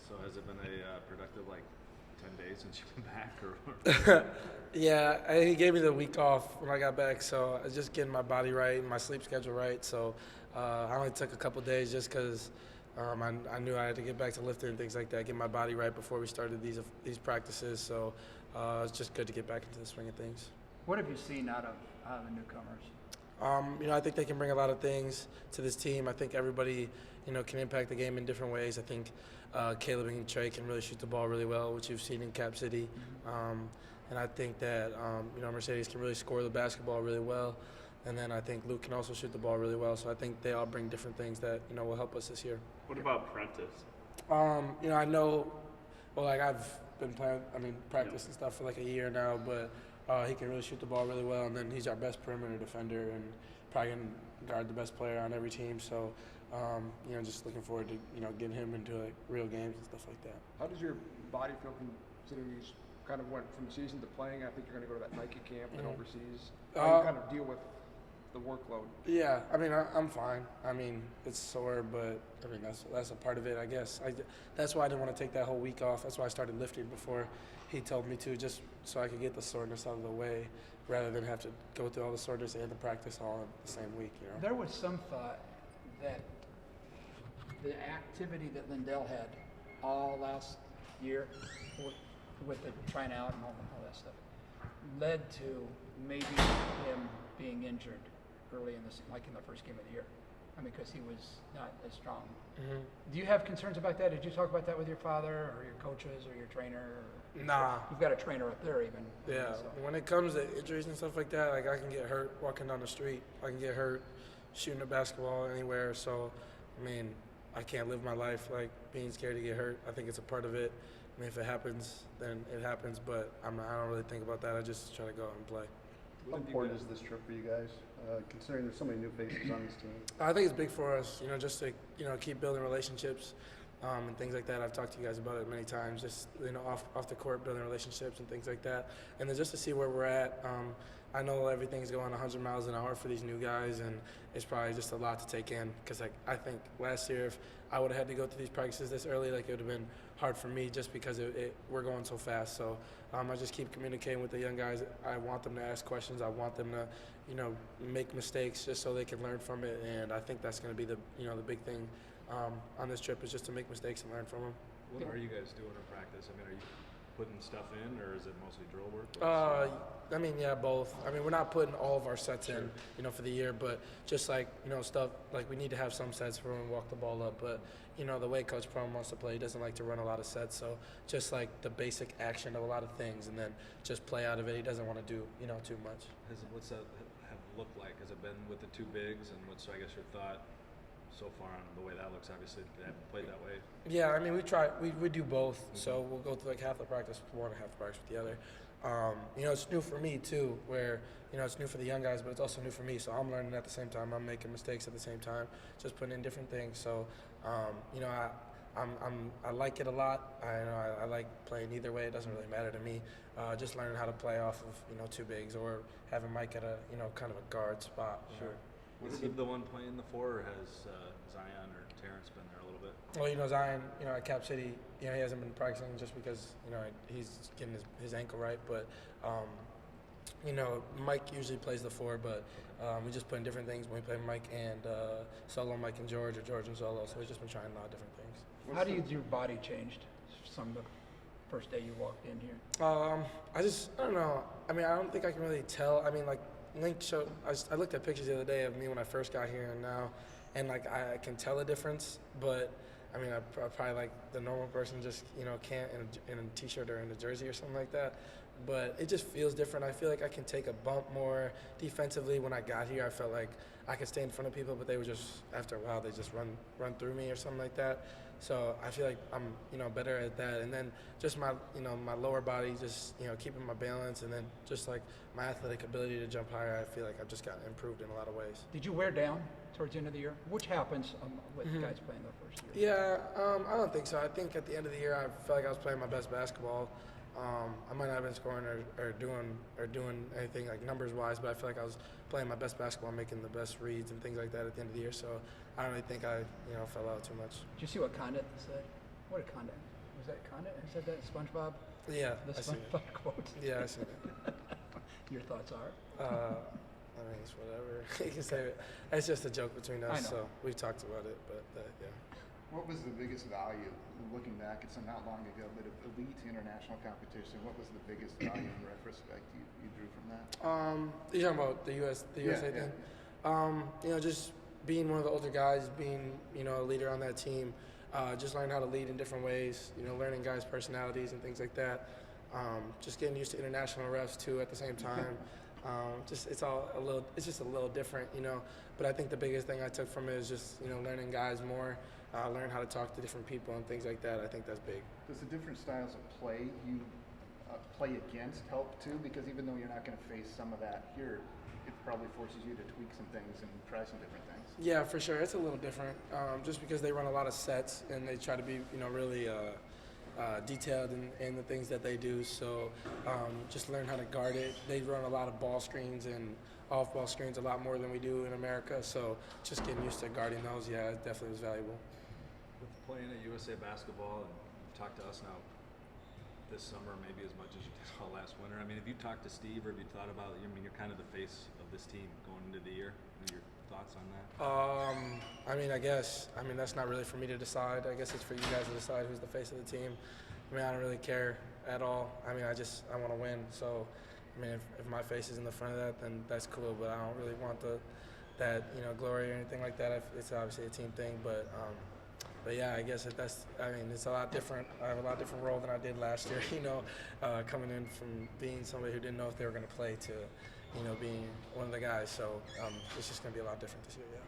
So has it been a productive 10 days since you've been back, or? Yeah, he gave me the week off when I got back, so I was just getting my body right and my sleep schedule right. So I only took a couple days just because I knew I had to get back to lifting and things like that, get my body right before we started these practices. So it's just good to get back into the swing of things. What have you seen out of the newcomers? I think they can bring a lot of things to this team. I think everybody, can impact the game in different ways. I think Caleb and Trey can really shoot the ball really well, which you've seen in Cap City. And I think that, Mercedes can really score the basketball really well. And then I think Luke can also shoot the ball really well. So I think they all bring different things that, will help us this year. What about Prentice? I know, I've been playing, practice and stuff for a year now, but he can really shoot the ball really well. And then he's our best perimeter defender and probably can guard the best player on every team. So, just looking forward to, getting him into real games and stuff like that. How does your body feel considering you kind of went from season to playing? I think you're going to go to that Nike camp and overseas. How do you kind of deal with the workload? Yeah, I'm fine. It's sore, but that's a part of it, I guess. That's why I didn't want to take that whole week off. That's why I started lifting before he told me to, just so I could get the soreness out of the way, rather than have to go through all the soreness and the practice all in the same week. There was some thought that the activity that Lindell had all last year with the trying out and all that stuff led to maybe him being injured early in the first game of the year. Because he was not as strong. Mm-hmm. Do you have concerns about that? Did you talk about that with your father or your coaches or your trainer? Nah. You've got a trainer up there even. Yeah. So. When it comes to injuries and stuff like that, I can get hurt walking down the street. I can get hurt shooting a basketball anywhere. So, I can't live my life being scared to get hurt. I think it's a part of it. If it happens, then it happens. But I don't really think about that. I just try to go out and play. How important is this trip for you guys, considering there's so many new faces on this team? I think it's big for us, just to, keep building relationships and things like that. I've talked to you guys about it many times, just, off the court, building relationships and things like that. And then just to see where we're at. I know everything's going 100 miles an hour for these new guys, and it's probably just a lot to take in. Because I think last year, if I would have had to go through these practices this early, it would have been hard for me just because we're going so fast. So I just keep communicating with the young guys. I want them to ask questions. I want them to, make mistakes just so they can learn from it. And I think that's going to be the big thing on this trip is just to make mistakes and learn from them. What are you guys doing in practice? Are you putting stuff in, or is it mostly drill work? Yeah, both. We're not putting all of our sets in, for the year, but just stuff we need to have some sets for when we walk the ball up. But the way Coach Prom wants to play, he doesn't like to run a lot of sets, so just the basic action of a lot of things, and then just play out of it. He doesn't want to do too much. What's that have looked like? Has it been with the two bigs, and what's your thought so far on the way that looks? Obviously, they haven't played that way. Yeah, we try. We do both. Mm-hmm. So we'll go through half the practice with one and half the practice with the other. It's new for me too, where it's new for the young guys, but it's also new for me. So I'm learning at the same time. I'm making mistakes at the same time, just putting in different things. So, I like it a lot. I like playing either way. It doesn't really matter to me. Just learning how to play off of two bigs or having Mike at a kind of a guard spot. Sure. Was he the one playing the four, or has Zion or Terrence been there a little bit? Well, Zion, at Cap City, he hasn't been practicing just because, he's getting his ankle right. But, Mike usually plays the four, but we just put in different things when we play Mike and solo Mike and George, or George and solo. So we've just been trying a lot of different things. How do your body changed from the first day you walked in here? I don't know. I don't think I can really tell. Link showed. I looked at pictures the other day of me when I first got here and now, and I can tell a difference. But I probably like the normal person just can't in a t-shirt or in a jersey or something like that. But it just feels different. I feel like I can take a bump more defensively. When I got here, I felt like I could stay in front of people, but they would just after a while they just run through me or something like that. So I feel like I'm better at that, and then just my my lower body, just keeping my balance, and then just my athletic ability to jump higher. I feel like I've just gotten improved in a lot of ways. Did you wear down towards the end of the year, which happens with guys playing their first year? Yeah, I don't think so. I think at the end of the year, I felt like I was playing my best basketball. I might not have been scoring or doing anything numbers wise, but I feel like I was playing my best basketball, making the best reads and things like that at the end of the year. So I don't really think I fell out too much. Did you see what Condit said? What did Condit? Was that Condit who said that? SpongeBob? Yeah, The I seen it. SpongeBob quote? Yeah, I seen it. Your thoughts are? I mean, it's whatever. You can say it. It's just a joke between I us, know. so we've talked about it, but yeah. What was the biggest value, looking back, it's not long ago, but of elite international competition, what was the biggest value in retrospect you drew from that? You're talking about the USA yeah. thing? You know, just being one of the older guys, being, you know, a leader on that team, just learning how to lead in different ways, you know, learning guys' personalities and things like that. Just getting used to international refs too at the same time. It's just a little different, you know. But I think the biggest thing I took from it is just, you know, learning guys more, learn how to talk to different people and things like that. I think that's big. Does the different styles of play you play against help too? Because even though you're not going to face some of that here, it probably forces you to tweak some things and try some different things. Yeah, for sure. It's a little different, just because they run a lot of sets and they try to be, you know, really detailed in the things that they do. So just learn how to guard it. They run a lot of ball screens and off-ball screens a lot more than we do in America. So just getting used to guarding those, yeah, it definitely was valuable. With playing at USA basketball, and you've talked to us now this summer maybe as much as you did all last winter. I mean, have you talked to Steve, or have you thought about it? I mean, you're kind of the face of this team going into the year. What are your thoughts on that? I mean, that's not really for me to decide. I guess it's for you guys to decide who's the face of the team. I mean, I don't really care at all. I mean, I want to win. So, I mean, if my face is in the front of that, then that's cool. But I don't really want that you know, glory or anything like that. It's obviously a team thing, but yeah, I guess it's a lot different. I have a lot different role than I did last year, you know, coming in from being somebody who didn't know if they were going to play to, you know, being one of the guys. So it's just going to be a lot different this year, yeah.